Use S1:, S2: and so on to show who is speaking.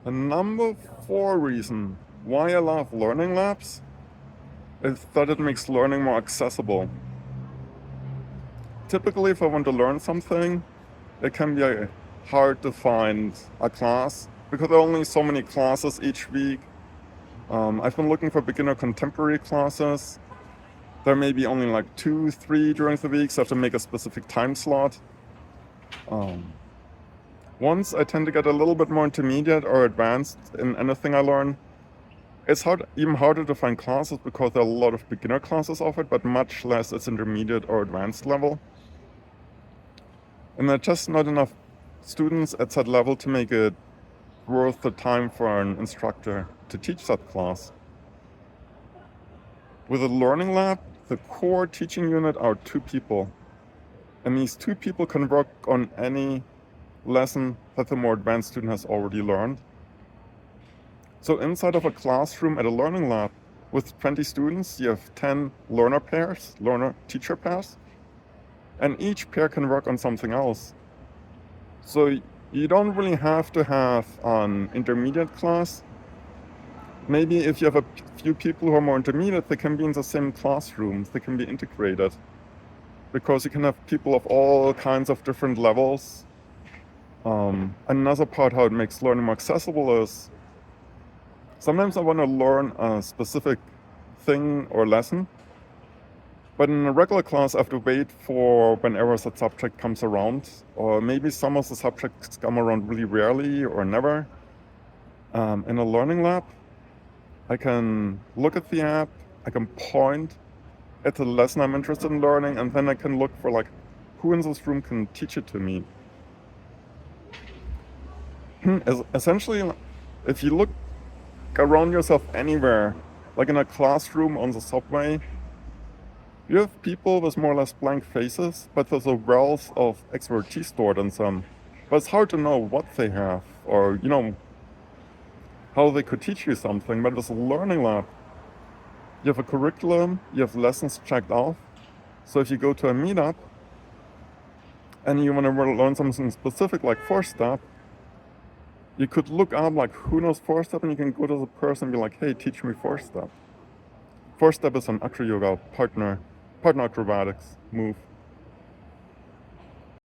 S1: The number four reason why I love learning labs is that it makes learning more accessible. Typically, if I want to learn something, it can be hard to find a class because there are only so many classes each week. I've been looking for beginner contemporary classes. There may be only like 2, 3 during the week, so I have to make a specific time slot. Once I tend to get a little bit more intermediate or advanced in anything I learn, it's even harder to find classes because there are a lot of beginner classes offered, but much less at intermediate or advanced level. And there are just not enough students at that level to make it worth the time for an instructor to teach that class. With a learning lab, the core teaching unit are 2 people. And these 2 people can work on any lesson that the more advanced student has already learned. So inside of a classroom at a learning lab with 20 students, you have 10 learner-teacher pairs, and each pair can work on something else. So you don't really have to have an intermediate class. Maybe if you have a few people who are more intermediate, they can be in the same classrooms, they can be integrated. Because you can have people of all kinds of different levels. Another part how it makes learning more accessible is sometimes I want to learn a specific thing or lesson, but in a regular class I have to wait for whenever that subject comes around, or maybe some of the subjects come around really rarely or never. In a learning lab, I can look at the app, I can point at the lesson I'm interested in learning, and then I can look for like who in this room can teach it to me. Essentially, if you look around yourself anywhere, like in a classroom on the subway, you have people with more or less blank faces, but there's a wealth of expertise stored in them. But it's hard to know what they have, or how they could teach you something. But with a learning lab, you have a curriculum, you have lessons checked off. So if you go to a meetup and you want to learn something specific like 4-step, you could look up like who knows 4-step, and you can go to the person and be like, hey, teach me 4-step. 4-step is an acro yoga partner acrobatics move.